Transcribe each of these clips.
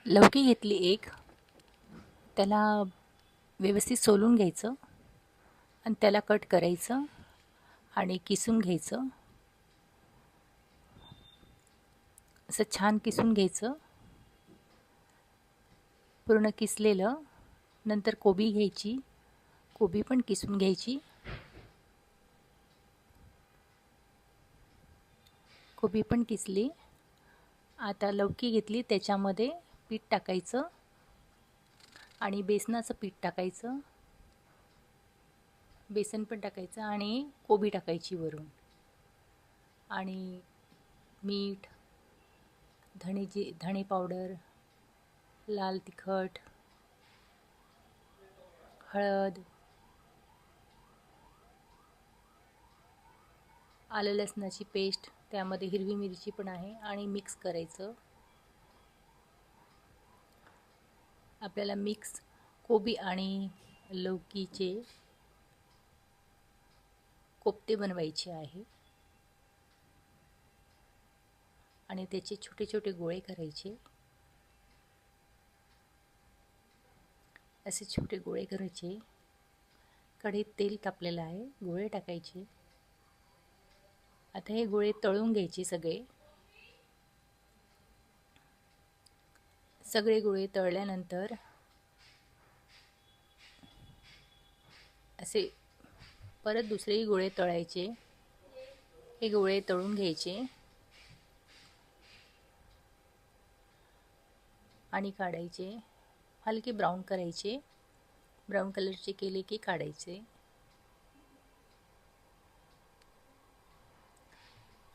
लौकी घेतली एक, त्याला व्यवस्थित सोलून घ्यायचं आणि त्याला कट करायचं आणि किसून घ्यायचं. असं छान किसून घ्यायचं पूर्ण किसलेलं. नंतर कोबी घ्यायची, कोबी पण किसून घ्यायची. कोबी पण किसली. आता लौकी घेतली, त्याच्यामध्ये पीठ टाकायचं आणि बेसनाचं पीठ टाकायचं, बेसन पण टाकायचं आणि कोबी टाकायची वरून. आणि मीठ, धणे पावडर, लाल तिखट, हळद, आलं लसणाची पेस्ट, त्यामध्ये हिरवी मिरची पण आहे आणि मिक्स करायचं. आपल्याला मिक्स कोबी आणि लौकीचे कोफ्ते बनवायचे आहे आणि त्याचे छोटे छोटे गोळे करायचे. असे छोटे गोळे करायचे. कढईत तेल तापलेलं आहे, गोळे टाकायचे. आता हे गोळे तळून घ्यायचे सगळे. सगळे गोळे तळल्यानंतर असे परत दुसरेही गोळे तळायचे. हे गोळे तळून घ्यायचे आणि काढायचे. हलके ब्राऊन करायचे. ब्राऊन कलरचे केले की काढायचे.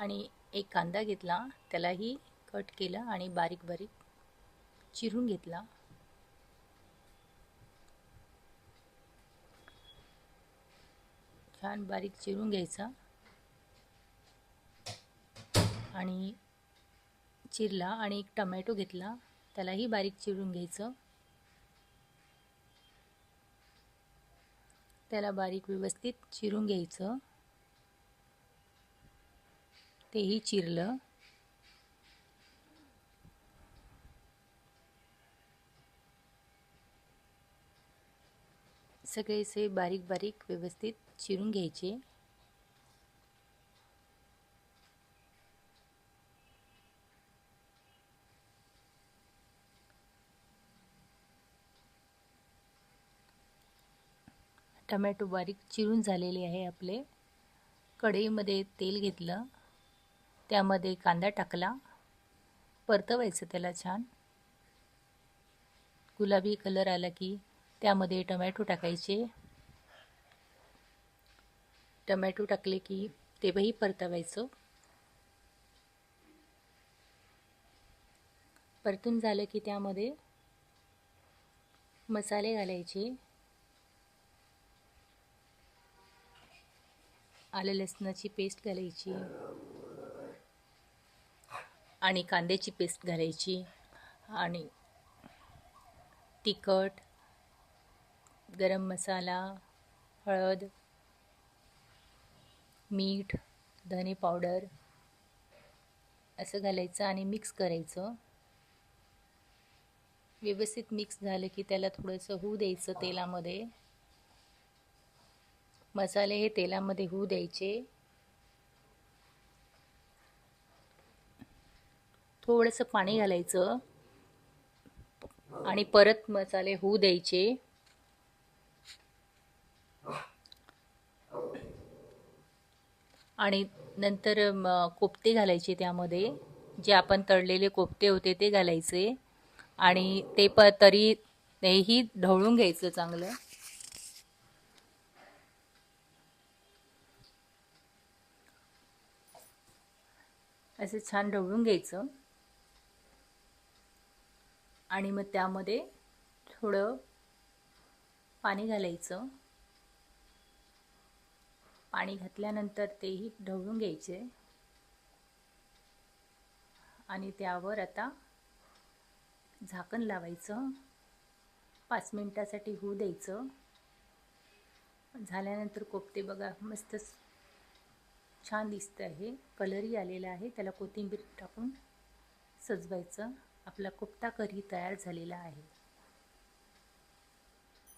आणि एक कांदा घेतला, त्यालाही कट केला आणि बारीक बारीक चिरून घेतला. छान बारीक चिरून घ्यायचा आणि चिरला. आणि एक टमॅटो घेतला, त्यालाही बारीक चिरून घ्यायचं. त्याला बारीक व्यवस्थित चिरून घ्यायचं. तेही चिरलं. सगळेचे बारीक बारीक व्यवस्थित चिरून घ्यायचे. टमॅटो बारीक चिरून झालेले आहे आपले. कढईमध्ये तेल घेतलं, त्यामध्ये कांदा टाकला, परतवायचं त्याला छान. गुलाबी कलर आला की त्यामध्ये टमॅटो टाकायचे. टमॅटो टाकले की तेही परतवायचं. परतून झालं की त्यामध्ये मसाले घालायचे. आलं लसणाची पेस्ट घालायची आणि कांद्याची पेस्ट घालायची आणि तिखट, गरम मसाला, हळद, मीठ, धने पावडर असं घालायचं आणि मिक्स करायचं. व्यवस्थित मिक्स झालं की त्याला थोडंसं होऊ द्यायचं तेलामध्ये. मसाले हे तेलामध्ये होऊ द्यायचे. थोडंसं पाणी घालायचं आणि परत मसाले होऊ द्यायचे. आणि नंतर कोफ्ते घालायचे त्यामध्ये. जे आपण तळलेले कोफ्ते होते ते घालायचे आणि तेही ढवळून घ्यायचं चांगलं. असं छान ढवळून घ्यायचं आणि मग त्यामध्ये थोडं पाणी घालायचं. पाणी घातल्यानंतर तेही ढवळून घ्यायचे आणि त्यावर आता झाकण लावायचं. 5 मिनिटासाठी होऊ द्यायचं. झाल्यानंतर कोफ्ते बघा मस्त छान दिसतं आहे. कलरही आलेला आहे. त्याला कोथिंबीर टाकून सजवायचं. आपला कोफ्ता करी तयार झालेला आहे.